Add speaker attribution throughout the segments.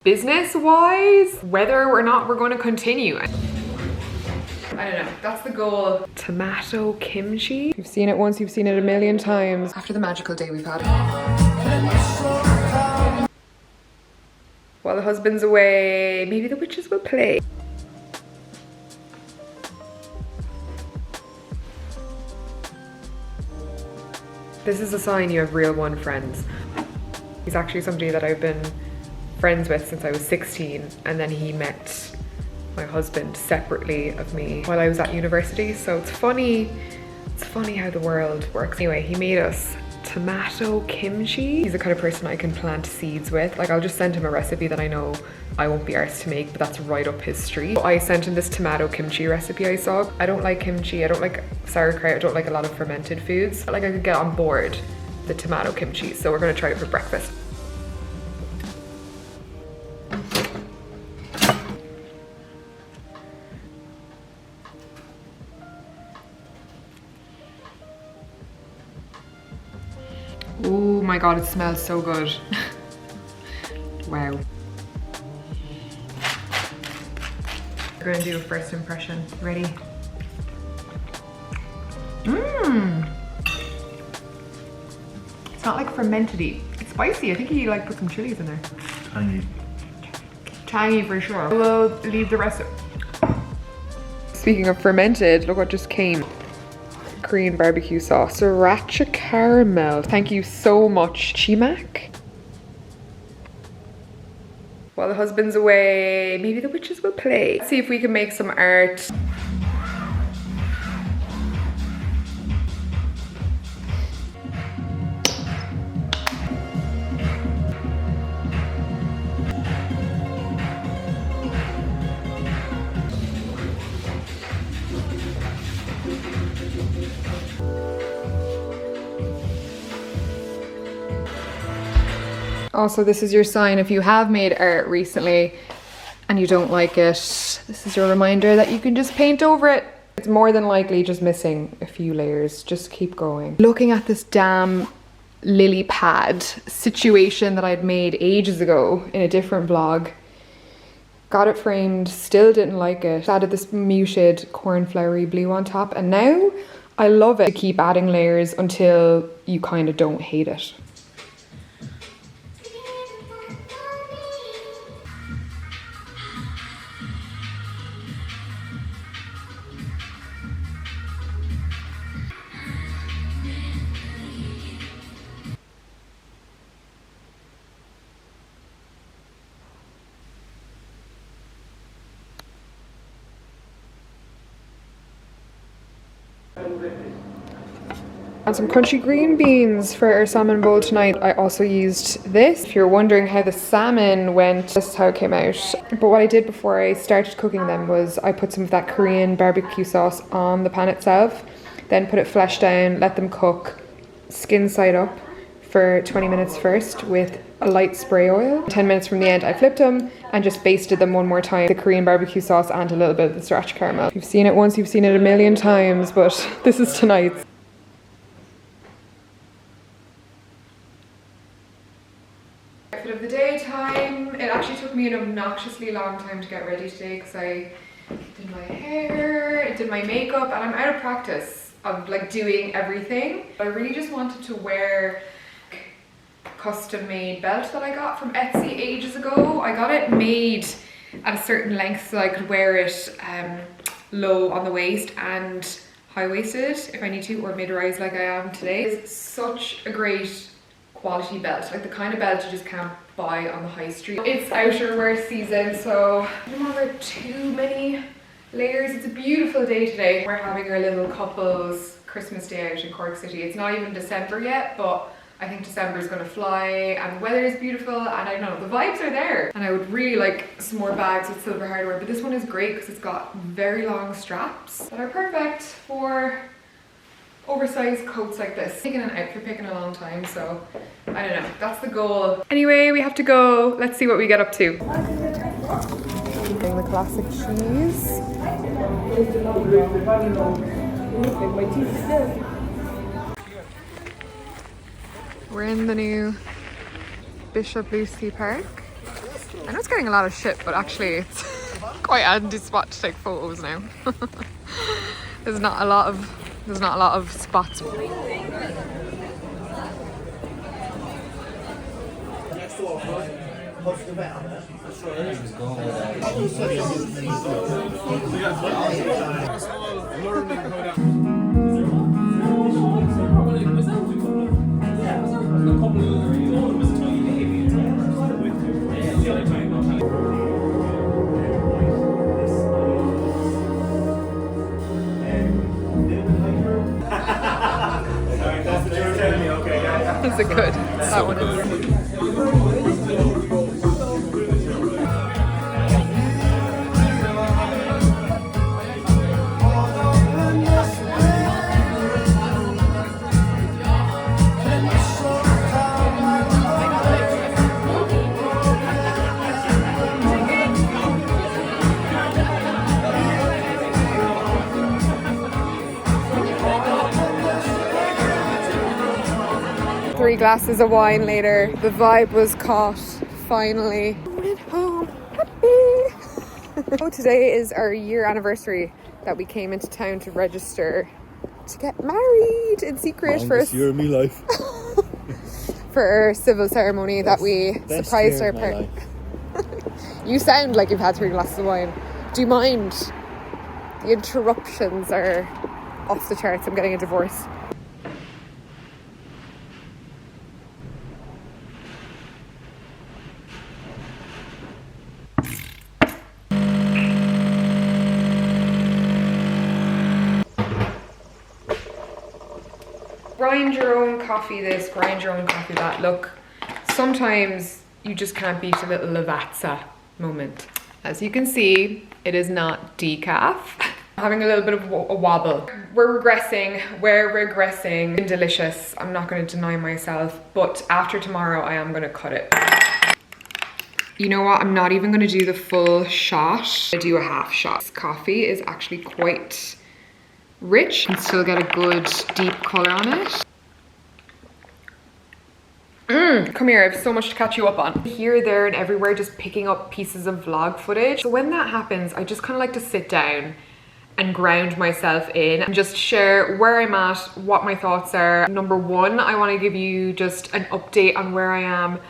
Speaker 1: Business-wise, whether or not we're going to continue. I don't know, that's the goal. Tomato kimchi. You've seen it once, you've seen it a million times. After the magical day we've had. While the husband's away, maybe the witches will play. This is a sign you have real one friends. He's actually somebody that I've been friends with since I was 16, and then he met my husband separately of me while I was at university. So it's funny how the world works. Anyway, he made us tomato kimchi. He's the kind of person I can plant seeds with. Like, I'll just send him a recipe that I know I won't be arsed to make, but that's right up his street. I sent him this tomato kimchi recipe I saw. I don't like kimchi, I don't like sauerkraut, I don't like a lot of fermented foods. Like, I could get on board the tomato kimchi, so we're gonna try it for breakfast. Oh my god, it smells so good. Wow. We're gonna do a first impression. Ready? It's not like fermented-y. It's spicy. I think he like put some chilies in there.
Speaker 2: Tangy.
Speaker 1: Tangy for sure. We'll leave the rest of... Speaking of fermented, look what just came. Korean barbecue sauce, sriracha caramel. Thank you so much, Chimak. While the husband's away, maybe the witches will play. Let's see if we can make some art. Also, this is your sign if you have made art recently and you don't like it. This is your reminder that you can just paint over it. It's more than likely just missing a few layers. Just keep going. Looking at this damn lily pad situation that I'd made ages ago in a different vlog. Got it framed, still didn't like it. Added this muted cornflowery blue on top, and now I love it. Keep adding layers until you kind of don't hate it. And some crunchy green beans for our salmon bowl tonight. I also used this. If you're wondering how the salmon went, this is how it came out. But what I did before I started cooking them was I put some of that Korean barbecue sauce on the pan itself, then put it flesh down, let them cook, skin side up for 20 minutes first with a light spray oil. 10 minutes from the end, I flipped them and just basted them one more time. The Korean barbecue sauce and a little bit of the sriracha caramel. You've seen it once, you've seen it a million times, but this is tonight's. Outfit of the day time. It actually took me an obnoxiously long time to get ready today because I did my hair, I did my makeup, and I'm out of practice of like doing everything. I really just wanted to wear custom made belt that I got from Etsy ages ago. I got it made at a certain length so I could wear it low on the waist and high-waisted if I need to, or mid-rise like I am today. It's such a great quality belt, like the kind of belt you just can't buy on the high street. It's outerwear season, so I don't want to wear too many layers. It's a beautiful day today. We're having our little couples Christmas day out in Cork City. It's not even December yet, but I think December is going to fly and the weather is beautiful, and I don't know, the vibes are there. And I would really like some more bags with silver hardware, but this one is great because it's got very long straps that are perfect for oversized coats like this. Taking an outfit pick in a long time, so I don't know, that's the goal. Anyway, we have to go. Let's see what we get up to. Bring the classic cheese. We're in the new Bishop Lucy Park. I know it's getting a lot of shit, but actually it's quite a handy spot to take photos now. There's not a lot of spots. Is it good? That one is. Three glasses of wine later, the vibe was caught, finally. Went home happy. So today is our year anniversary that we came into town to register to get married in secret for
Speaker 2: year of my life.
Speaker 1: for our civil ceremony that we
Speaker 2: Best
Speaker 1: surprised
Speaker 2: year
Speaker 1: our
Speaker 2: of my
Speaker 1: parents.
Speaker 2: life.
Speaker 1: You sound like you've had 3 glasses of wine. Do you mind? The interruptions are off the charts. I'm getting a divorce. Grind your own coffee this, grind your own coffee that. Look, sometimes you just can't beat a little Lavazza moment. As you can see, it is not decaf. Having a little bit of a wobble. We're regressing. Delicious, I'm not going to deny myself, but after tomorrow I am going to cut it. You know what, I'm not even going to do the full shot. I do a half shot. This coffee is actually quite rich and still get a good deep color on it. Come here, I have so much to catch you up on. Here, there and everywhere, just picking up pieces of vlog footage. So when that happens, I just kind of like to sit down and ground myself in and just share where I'm at, what my thoughts are. Number one, I want to give you just an update on where I am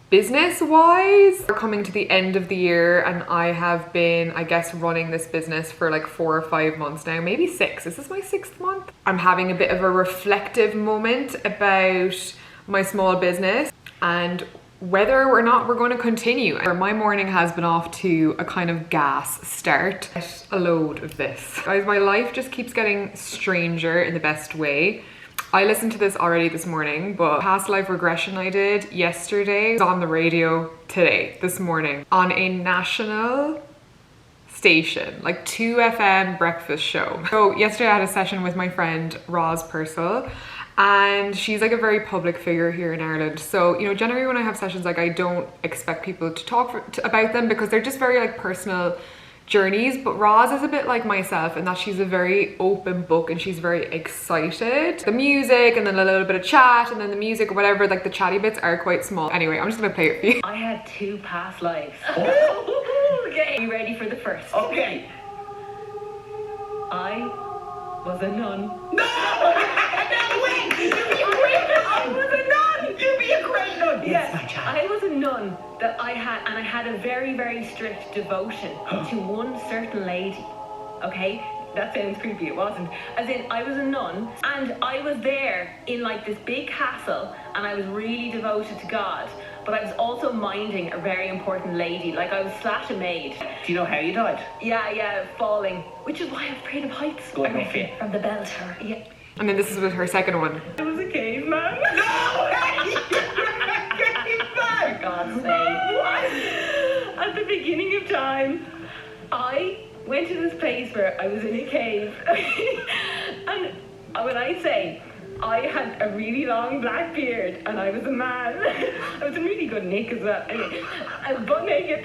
Speaker 1: business-wise. We're coming to the end of the year and I have been, I guess, running this business for like 4 or 5 months now, maybe 6. This is my 6th month. I'm having a bit of a reflective moment about my small business and whether or not we're going to continue. My morning has been off to a kind of gas start. Get a load of this. Guys, my life just keeps getting stranger in the best way. I listened to this already this morning, but past life regression I did yesterday was on the radio today, this morning, on a national station, like 2FM breakfast show. So yesterday I had a session with my friend Roz Purcell, and she's like a very public figure here in Ireland. So, you know, generally when I have sessions, like I don't expect people to talk about them because they're just very like personal journeys, but Roz is a bit like myself in that she's a very open book and she's very excited. The music and then a little bit of chat and then the music or whatever, like the chatty bits are quite small. Anyway, I'm just gonna play it for you.
Speaker 3: I had 2 past lives. Okay, are you ready for the first?
Speaker 4: Okay.
Speaker 3: I was a nun.
Speaker 4: No! No way! You be a great nun! I was a nun! You be a great nun!
Speaker 3: Yes,
Speaker 4: my child.
Speaker 3: I was a nun that I had a very, very strict devotion to one certain lady. Okay? That sounds creepy, it wasn't. As in, I was a nun and I was there in like this big castle and I was really devoted to God, but I was also minding a very important lady. Like I was / a maid.
Speaker 4: Do you know how you died?
Speaker 3: Yeah, falling. Which is why I'm afraid of heights.
Speaker 4: Good
Speaker 3: I
Speaker 4: enough, yeah.
Speaker 3: From the bell tower, yeah.
Speaker 1: And then this is with her second one.
Speaker 3: I was a caveman.
Speaker 4: No way!
Speaker 3: For God's sake. At the beginning of time, I went to this place where I was in a cave. And when I say I had a really long black beard and I was a man, I was in really good nick as well. Anyway, I was butt naked.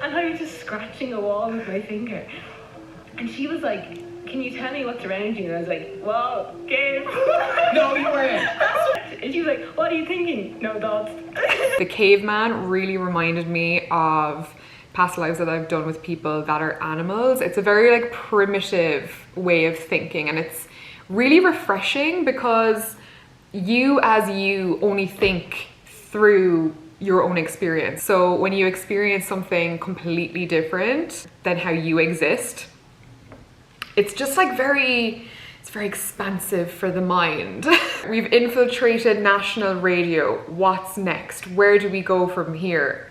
Speaker 3: And I was just scratching a wall with my finger. And she was like, can you tell me what's around you? And I was like, well, cave.
Speaker 4: No, you weren't.
Speaker 3: And she was like, what are you thinking? No thoughts.
Speaker 1: The caveman really reminded me of past lives that I've done with people that are animals. It's a very like primitive way of thinking, and it's really refreshing because you as you only think through your own experience. So when you experience something completely different than how you exist, it's just like it's very expansive for the mind. We've infiltrated national radio. What's next? Where do we go from here?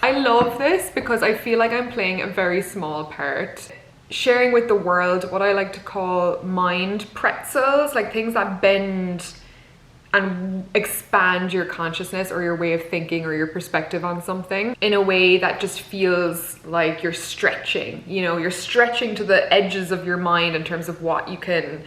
Speaker 1: I love this because I feel like I'm playing a very small part. Sharing with the world what I like to call mind pretzels, like things that bend and expand your consciousness or your way of thinking or your perspective on something in a way that just feels like you're stretching. You know, you're stretching to the edges of your mind in terms of what you can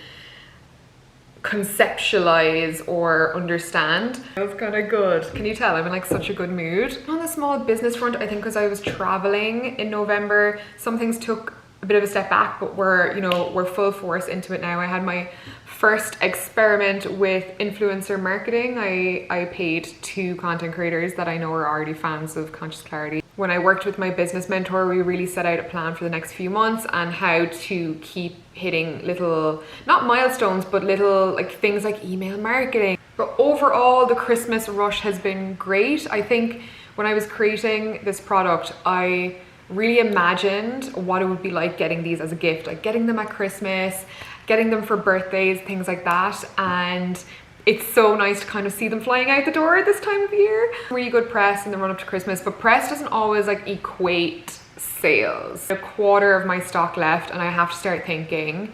Speaker 1: conceptualize or understand. That was kind of good. Can you tell I'm in like such a good mood? On the small business front, I think because I was traveling in November, some things took a bit of a step back, but we're full force into it now. I had my first experiment with influencer marketing. I paid 2 content creators that I know are already fans of Conscious Clarity. When I worked with my business mentor, we really set out a plan for the next few months and how to keep hitting little, not milestones, but little like things like email marketing. But overall, the Christmas rush has been great. I think when I was creating this product, I really imagined what it would be like getting these as a gift, like getting them at Christmas, getting them for birthdays, things like that. And it's so nice to kind of see them flying out the door at this time of year. Really good press in the run up to Christmas, but press doesn't always like equate sales. A quarter of my stock left and I have to start thinking,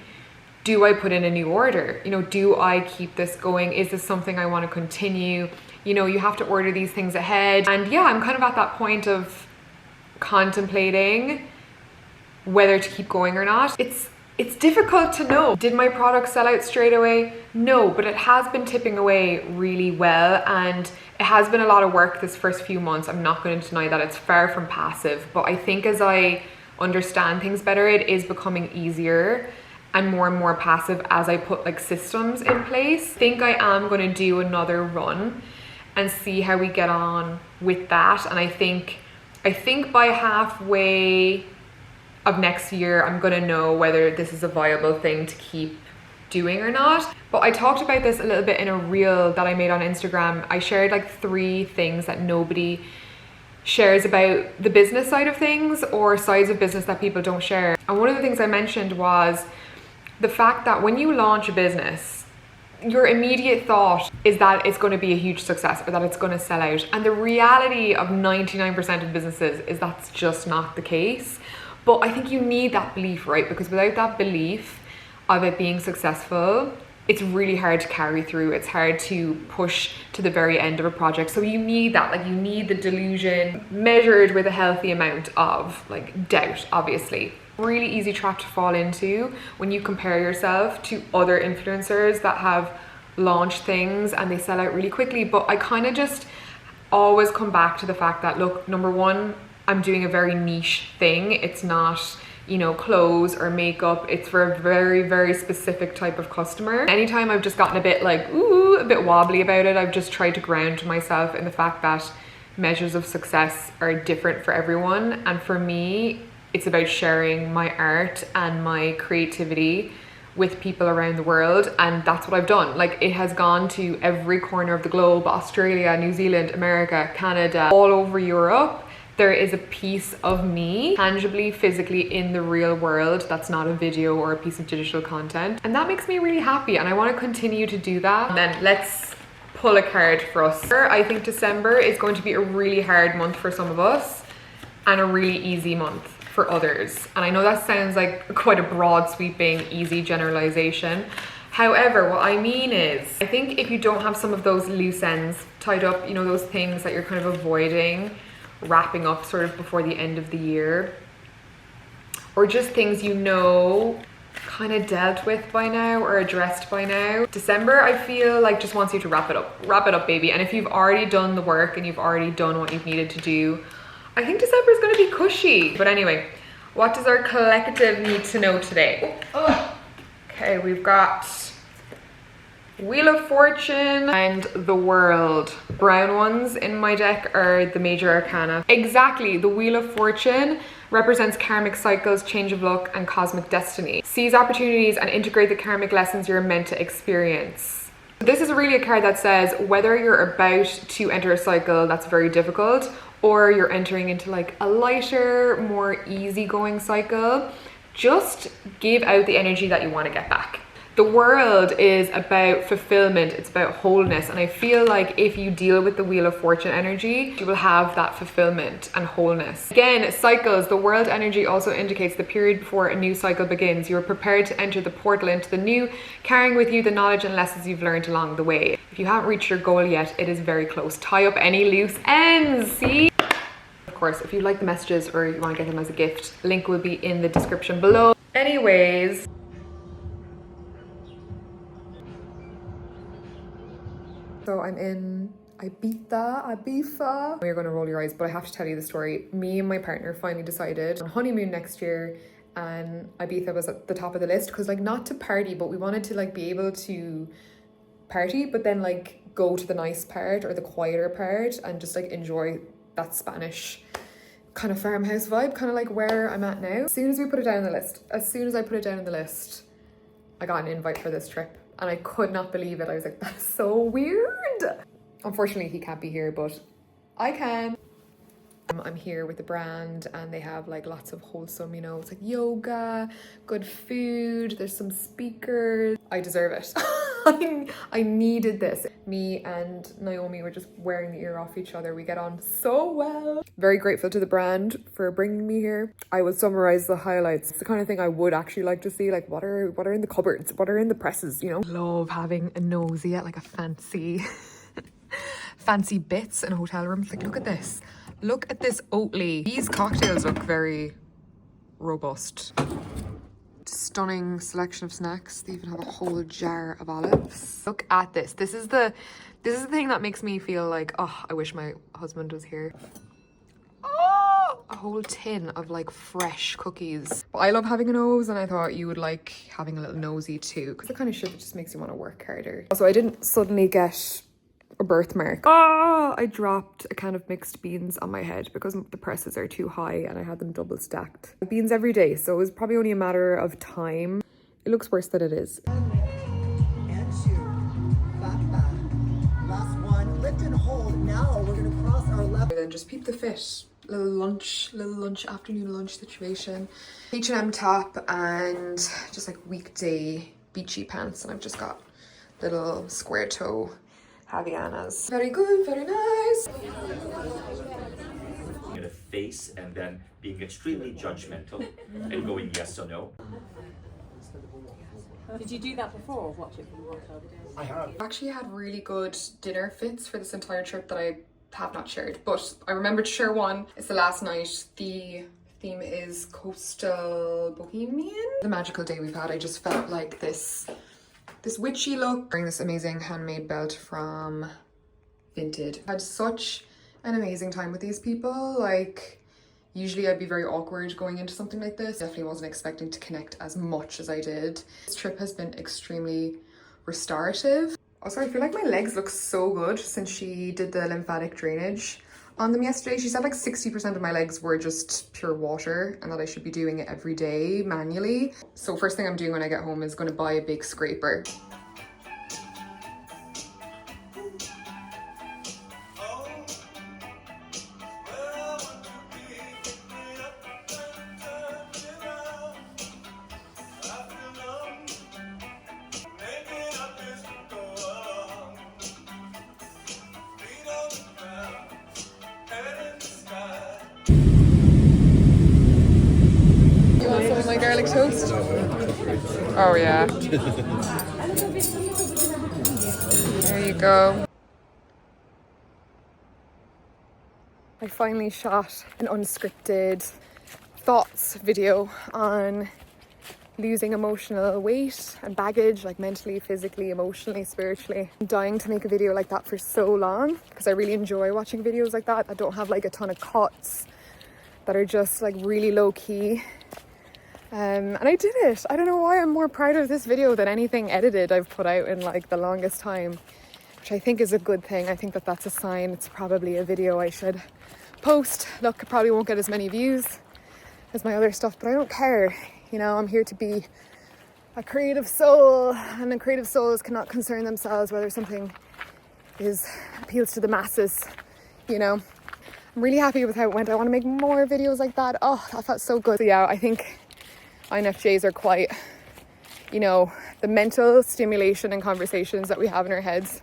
Speaker 1: do I put in a new order? You know, do I keep this going? Is this something I want to continue? You know, you have to order these things ahead. And yeah, I'm kind of at that point of contemplating whether to keep going or not. It's difficult to know. Did my product sell out straight away? No, but it has been tipping away really well, and it has been a lot of work this first few months. I'm not going to deny that. It's far from passive, but I think as I understand things better, it is becoming easier and more passive as I put like systems in place. I think I am going to do another run and see how we get on with that. And I think by halfway of next year, I'm gonna know whether this is a viable thing to keep doing or not. But I talked about this a little bit in a reel that I made on Instagram. I shared like 3 things that nobody shares about the business side of things, or sides of business that people don't share. And one of the things I mentioned was the fact that when you launch a business, your immediate thought is that it's going to be a huge success or that it's going to sell out. And the reality of 99% of businesses is that's just not the case. But I think you need that belief, right? Because without that belief of it being successful, it's really hard to carry through. It's hard to push to the very end of a project. So you need that, like you need the delusion measured with a healthy amount of like doubt, obviously. Really easy trap to fall into when you compare yourself to other influencers that have launched things and they sell out really quickly. But I kind of just always come back to the fact that, look, number one, I'm doing a very niche thing. It's not, you know, clothes or makeup. It's for a very specific type of customer. Anytime I've just gotten a bit like, a bit wobbly about it, I've just tried to ground myself in the fact that measures of success are different for everyone. And for me, it's about sharing my art and my creativity with people around the world. And that's what I've done. Like, it has gone to every corner of the globe, Australia, New Zealand, America, Canada, all over Europe. There is a piece of me tangibly, physically in the real world that's not a video or a piece of digital content. And that makes me really happy, and I want to continue to do that. And then let's pull a card for us. I think December is going to be a really hard month for some of us and a really easy month for others. And I know that sounds like quite a broad, sweeping, easy generalization. However, what I mean is, I think if you don't have some of those loose ends tied up, you know, those things that you're kind of avoiding wrapping up sort of before the end of the year, or just things you know kind of dealt with by now or addressed by now, December I feel like just wants you to wrap it up, baby. And if you've already done the work and you've already done what you've needed to do, I think December is going to be cushy. But anyway, what does our collective need to know today? Okay, we've got Wheel of Fortune and the World. Brown ones in my deck are the major arcana. Exactly, the Wheel of Fortune represents karmic cycles, change of luck, and cosmic destiny. Seize opportunities and integrate the karmic lessons you're meant to experience. This is really a card that says whether you're about to enter a cycle that's very difficult or you're entering into like a lighter, more easygoing cycle, just give out the energy that you want to get back. The World is about fulfillment, it's about wholeness, and I feel like if you deal with the Wheel of Fortune energy, you will have that fulfillment and wholeness. Again, cycles, the World energy also indicates the period before a new cycle begins. You are prepared to enter the portal into the new, carrying with you the knowledge and lessons you've learned along the way. If you haven't reached your goal yet, it is very close. Tie up any loose ends, see? Of course, if you like the messages or you want to get them as a gift, link will be in the description below. Anyways, so I'm in Ibiza. You're gonna roll your eyes, but I have to tell you the story. Me and my partner finally decided on honeymoon next year, and Ibiza was at the top of the list because, like, not to party, but we wanted to like be able to party, but then like go to the nice part or the quieter part and just like enjoy that Spanish kind of farmhouse vibe, kind of like where I'm at now. As soon as we put it down on the list, I got an invite for this trip. And I could not believe it. I was like, that's so weird. Unfortunately, he can't be here, but I can. I'm here with the brand and they have like lots of wholesome, you know, it's like yoga, good food, there's some speakers. I deserve it. I needed this. Me and Naomi were just wearing the ear off each other. We get on so well. Very grateful to the brand for bringing me here. I would summarize the highlights. It's the kind of thing I would actually like to see, like what are in the cupboards, what are in the presses, you know. Love having a nosy at like a fancy fancy bits in a hotel room. It's like, look at this. Look at this Oatly. These cocktails look very robust. Stunning selection of snacks. They even have a whole jar of olives. Look at this. This is the thing that makes me feel like, oh, I wish my husband was here. Oh, a whole tin of like fresh cookies. But I love having a nose, and I thought you would like having a little nosy too, because the kind of shit that just makes you want to work harder. Also, I didn't suddenly get a birthmark. Oh, I dropped a can of mixed beans on my head because the presses are too high and I had them double stacked. Beans every day, so it was probably only a matter of time. It looks worse than it is.
Speaker 5: And shoot. Back, back. Last one. Lift and hold. Now we're gonna cross our left.
Speaker 1: Then just peep the fit. Little lunch, afternoon lunch situation. H&M top and just like weekday beachy pants, and I've just got little square toe Havaianas. Very good, very nice.
Speaker 6: In a face and then being extremely judgmental and going yes or no.
Speaker 7: Did you do that before, watch it from the hotel videos?
Speaker 6: I have.
Speaker 1: I actually had really good dinner fits for this entire trip that I have not shared, but I remember to share one. It's the last night. The theme is coastal bohemian. The magical day we've had, I just felt like this witchy look. Wearing this amazing handmade belt from Vinted. I had such an amazing time with these people. Like, usually I'd be very awkward going into something like this. Definitely wasn't expecting to connect as much as I did. This trip has been extremely restorative. Also, I feel like my legs look so good since she did the lymphatic drainage on them yesterday. She said like 60% of my legs were just pure water and that I should be doing it every day manually. So first thing I'm doing when I get home is going to buy a big scraper. Some of my garlic toast. Oh yeah. There you go. I finally shot an unscripted thoughts video on losing emotional weight and baggage, like mentally, physically, emotionally, spiritually. I'm dying to make a video like that for so long because I really enjoy watching videos like that. I don't have like a ton of cuts that are just like really low key. And I did it. I don't know why I'm more proud of this video than anything edited I've put out in like the longest time, which I think is a good thing. I think that that's a sign it's probably a video I should post. Look, it probably won't get as many views as my other stuff, but I don't care. You know, I'm here to be a creative soul, and the creative souls cannot concern themselves whether something appeals to the masses, you know. I'm really happy with how it went. I want to make more videos like that. Oh, that felt so good. So yeah, I think INFJs are quite, you know, the mental stimulation and conversations that we have in our heads.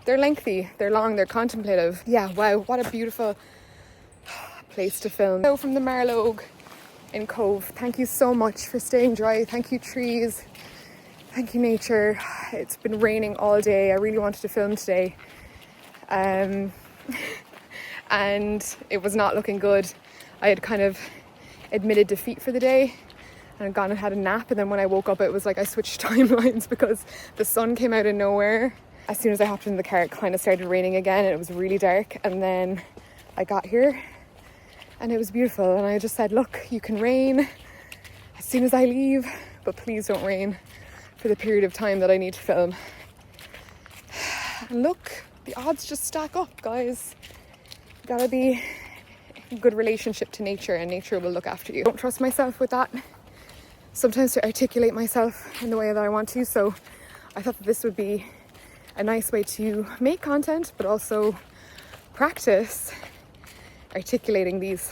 Speaker 1: They're lengthy, they're long, they're contemplative. Yeah, wow, what a beautiful place to film. So from the Marlogue in Cove, thank you so much for staying dry. Thank you, trees. Thank you, nature. It's been raining all day. I really wanted to film today. And it was not looking good. I had kind of admitted defeat for the day and I'd gone and had a nap, and then when I woke up it was like I switched timelines because the sun came out of nowhere. As soon as I hopped into the car it kind of started raining again and it was really dark, and then I got here and it was beautiful, and I just said, look, you can rain as soon as I leave, but please don't rain for the period of time that I need to film. And look, the odds just stack up, guys. You gotta be in a good relationship to nature and nature will look after you. I don't trust myself with that sometimes to articulate myself in the way that I want to, so I thought that this would be a nice way to make content but also practice articulating these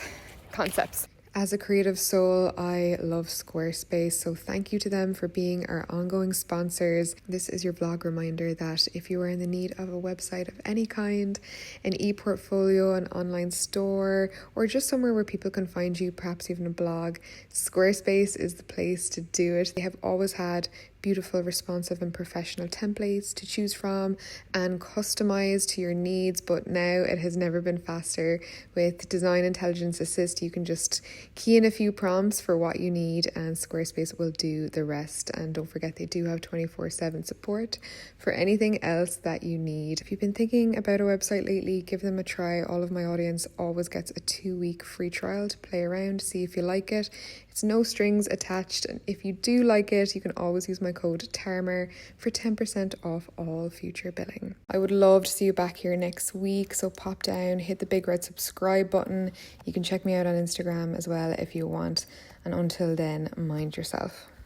Speaker 1: concepts. As a creative soul, I love Squarespace, so thank you to them for being our ongoing sponsors. This is your vlog reminder that if you are in the need of a website of any kind, an e-portfolio, an online store, or just somewhere where people can find you, perhaps even a blog, Squarespace is the place to do it. They have always had beautiful, responsive and professional templates to choose from and customize to your needs, but now it has never been faster. With Design Intelligence Assist, you can just key in a few prompts for what you need and Squarespace will do the rest. And don't forget, they do have 24/7 support for anything else that you need. If you've been thinking about a website lately, give them a try. All of my audience always gets a 2-week free trial to play around, see if you like it. It's no strings attached, and if you do like it, you can always use my code TARMER for 10% off all future billing. I would love to see you back here next week, so pop down, hit the big red subscribe button. You can check me out on Instagram as well if you want, and until then, mind yourself.